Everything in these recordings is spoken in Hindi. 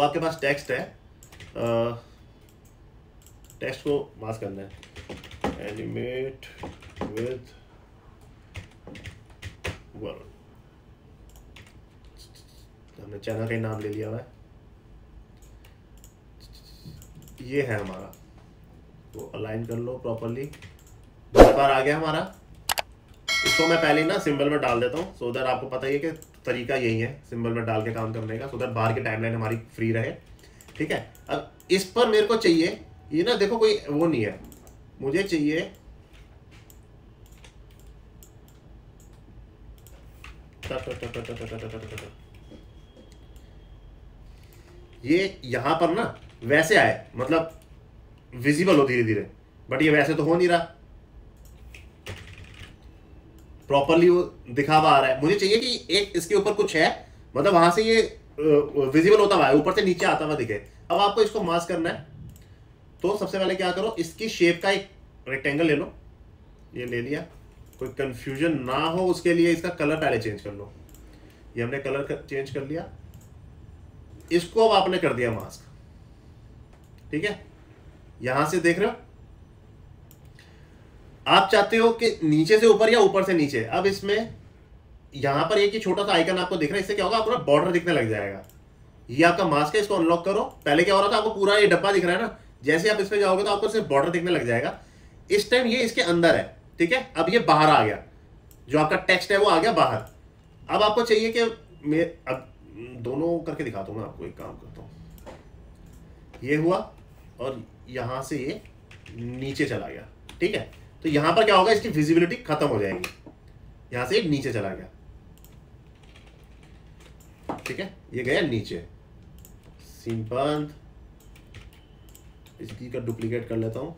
आपके पास टेक्स्ट है, टेक्स्ट को मास्क करना है, एनिमेट विद वर्ड, हमने चैनल का नाम ले लिया हुआ है, ये है हमारा, तो अलाइन कर लो प्रॉपरली। बार आ गया हमारा, इसको मैं पहले ही ना सिंबल में डाल देता हूँ, सो दैट आपको पता ही है कि तरीका यही है सिंबल में डाल के काम करने का, सो दैट बाहर की टाइमलाइन हमारी फ्री रहे। ठीक है, अब इस पर मेरे को चाहिए, ये ना देखो कोई वो नहीं है, मुझे चाहिए ये यहां पर ना वैसे आए, मतलब विजिबल हो धीरे धीरे, बट ये वैसे तो हो नहीं रहा, प्रॉपरली वो दिखावा आ रहा है। मुझे चाहिए कि एक इसके ऊपर कुछ है, मतलब वहां से ये विजिबल होता हुआ है, ऊपर से नीचे आता हुआ दिखे। अब आपको इसको मास्क करना है, तो सबसे पहले क्या करो, इसकी शेप का एक रेक्टेंगल ले लो, ये ले लिया, कोई कंफ्यूजन ना हो उसके लिए इसका कलर पहले चेंज कर लो। ये हमने कलर चेंज कर लिया, इसको अब आपने कर दिया मास्क। ठीक है, यहां से देख रहे हो, आप चाहते हो कि नीचे से ऊपर या ऊपर से नीचे। अब इसमें यहां पर एक ही छोटा सा आइकन आपको दिख रहा है, इससे क्या होगा, आपको बॉर्डर दिखने लग जाएगा। ये आपका मास्क है, इसको अनलॉक करो। पहले क्या हो रहा था, आपको पूरा ये डब्बा दिख रहा है ना, जैसे आप इसमें जाओगे तो आपको सिर्फ बॉर्डर दिखने लग जाएगा। इस टाइम ये इसके अंदर है, ठीक है। अब ये बाहर आ गया, जो आपका टेक्स्ट है वो आ गया बाहर। अब आपको चाहिए कि मैं अब दोनों करके दिखाता हूं मैं आपको, एक काम करता हूं, ये हुआ और यहां से ये नीचे चला गया। ठीक है, तो यहां पर क्या होगा, इसकी विजिबिलिटी खत्म हो जाएगी, यहां से नीचे चला गया। ठीक है, ये गया नीचे, सीन बंद। इसकी का डुप्लीकेट कर लेता हूं,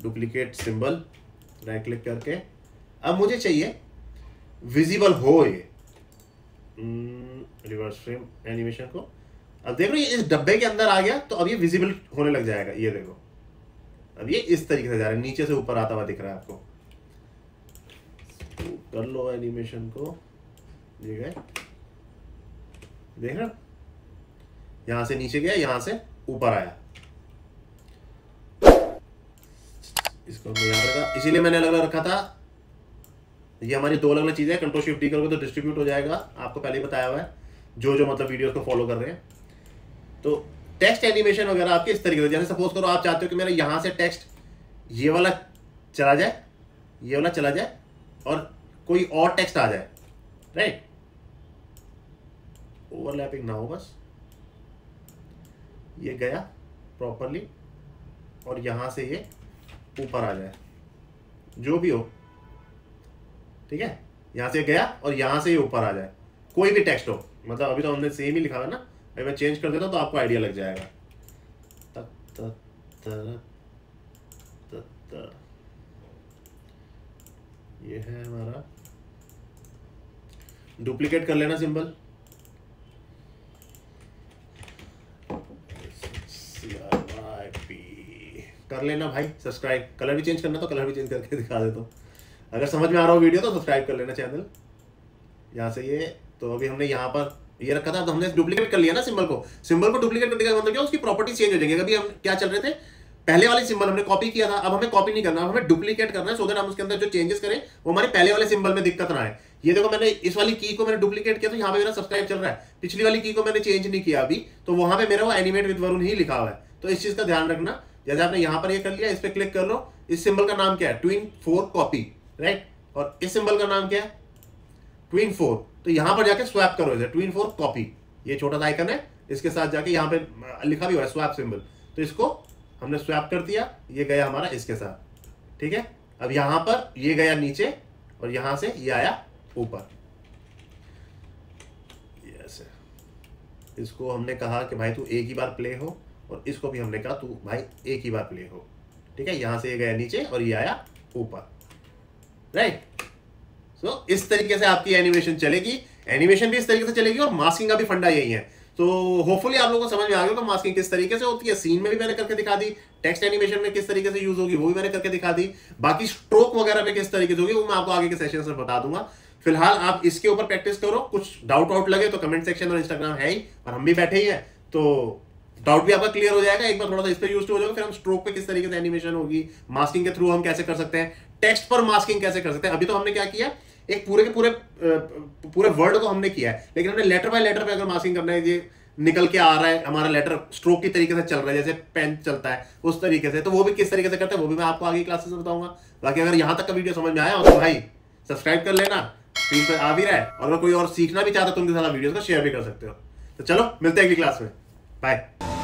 डुप्लीकेट सिंबल, राइट क्लिक करके। अब मुझे चाहिए विजिबल हो ये, रिवर्स फ्रेम एनिमेशन को। अब देख रहे हो, ये इस डब्बे के अंदर आ गया, तो अब ये विजिबल होने लग जाएगा। ये देखो, अब ये इस तरीके से जा रहा है, नीचे से ऊपर आता हुआ दिख रहा है आपको। तो कर लो एनिमेशन को, ये गए, देख रहे हो, यहां से नीचे गया, यहां से ऊपर आया। इसको मैं यहां रखा, इसीलिए मैंने अलग अलग रखा था। ये हमारी दो अलग अलग चीजें, कंट्रोल शिफ्ट डी करोगे तो डिस्ट्रीब्यूट हो जाएगा, आपको पहले ही बताया हुआ है, जो मतलब वीडियोस को फॉलो कर रहे हैं। तो टेक्स्ट एनिमेशन वगैरह आपके इस तरीके से, जैसे सपोज करो आप चाहते हो कि मेरा यहां से टेक्स्ट ये वाला चला जाए, ये वाला चला जाए, और कोई और टेक्स्ट आ जाए, राइट, ओवरलैपिंग ना हो, बस ये गया प्रॉपरली, और यहां से ये ऊपर आ जाए, जो भी हो। ठीक है, यहां से गया और यहां से ये ऊपर आ जाए, कोई भी टेक्स्ट हो, मतलब अभी तो हमने सेम ही लिखा है ना, अभी मैं चेंज कर देता हूं तो आपको आइडिया लग जाएगा। तक तक तक तक तक, ये है हमारा, डुप्लीकेट कर लेना सिंबल, कर लेना भाई, सब्सक्राइब, कलर भी चेंज करना तो कलर भी चेंज करके दिखा देता हूँ। अगर समझ में आ रहा हो वीडियो तो सब्सक्राइब कर लेना चैनल। यहाँ से ये, तो अभी हमने यहाँ पर ये रखा था, तो हमने डुप्लीकेट कर लिया ना सिंबल को। सिंबल को डुप्लीकेट करने का मतलब क्या, उसकी प्रॉपर्टी चेंज हो जाएगी। अभी हम क्या चल रहे थे, पहले वाले सिंबल हमने कॉपी किया था, अब हमें कॉपी नहीं करना, हमें डुप्लीकेट करना है, सो दैट हम उसके अंदर जो चेंजेस करें वो हमारे पहले वाले सिंबल में दिक्कत ना आए। ये देखो, मैंने इस वाली की को मैंने डुप्लीकेट किया, तो यहाँ पे मेरा सब्सक्राइब चल रहा है। पिछली वाली की को मैंने चेंज नहीं किया अभी, तो वहां पे मेरा वो एनिमेट विद वरुण ही लिखा हुआ है। तो इस चीज का ध्यान रखना। जैसे आपने यहाँ पर ये कर लिया, इस पर क्लिक कर लो, इस सिंबल का नाम क्या है, ट्विन 4 कॉपी, राइट, और इस सिंबल का नाम क्या है, ट्विन 4। तो यहां पर जाके स्वैप करो इसे, ट्विन 4 कॉपी, ये छोटा सा आइकन है, इसके साथ जाके यहाँ पे लिखा भी हुआ है स्वैप सिंबल, तो इसको हमने स्वैप कर दिया, ये गया हमारा इसके साथ। ठीक है, अब यहां पर ये गया नीचे, और यहां से ये आया ऊपर। यस, इसको हमने कहा कि भाई तू एक ही बार प्ले हो, और इसको भी हमने कहा तू भाई एक ही बार प्ले हो। ठीक है, यहां से ये गया नीचे और ये आया ऊपर, राइट। सो इस तरीके से आपकी एनिमेशन चलेगी, एनिमेशन भी इस तरीके से चलेगी, और मास्किंग का भी फंडा यही है। तो होपफुली आप लोगों को समझ में आ गया कि मास्किंग किस तरीके से होती है। सीन में भी मैंने करके दिखा दी, टेक्स्ट एनिमेशन में किस तरीके से यूज होगी वो भी मैंने करके दिखा दी, बाकी स्ट्रोक वगैरह पे किस तरीके से होगी वो मैं आपको आगे के सेशन में बता दूंगा। फिलहाल आप इसके ऊपर प्रैक्टिस करो, कुछ डाउट आउट लगे तो कमेंट सेक्शन और इंस्टाग्राम है ही, और हम भी बैठे ही हैं, तो डाउट भी आपका क्लियर हो जाएगा। एक बार थोड़ा सा इस पे यूज हो जाएगा, फिर हम स्ट्रोक पे किस तरीके से एनिमेशन होगी, मास्किंग के थ्रू हम कैसे कर सकते हैं, टेक्स्ट पर मास्किंग कैसे कर सकते हैं। अभी तो हमने क्या किया, एक पूरे के पूरे वर्ड को हमने किया है, लेकिन हमने लेटर बाय लेटर पे अगर मास्किंग करना है, ये निकल के आ रहा है हमारा लेटर स्ट्रोक की तरीके से चल रहा है, जैसे पेन चलता है उस तरीके से, तो वो भी किस तरीके से करते हैं वो भी मैं आपको आगे क्लासेस में बताऊंगा। बाकी अगर यहां तक का वीडियो समझ में आया हो तो भाई सब्सक्राइब कर लेना, स्क्रीन पे आ भी रहा है, और अगर कोई और सीखना भी चाहता तो उनके साथ वीडियो को शेयर भी कर सकते हो। तो चलो मिलते हैं अगली क्लास में, बाय।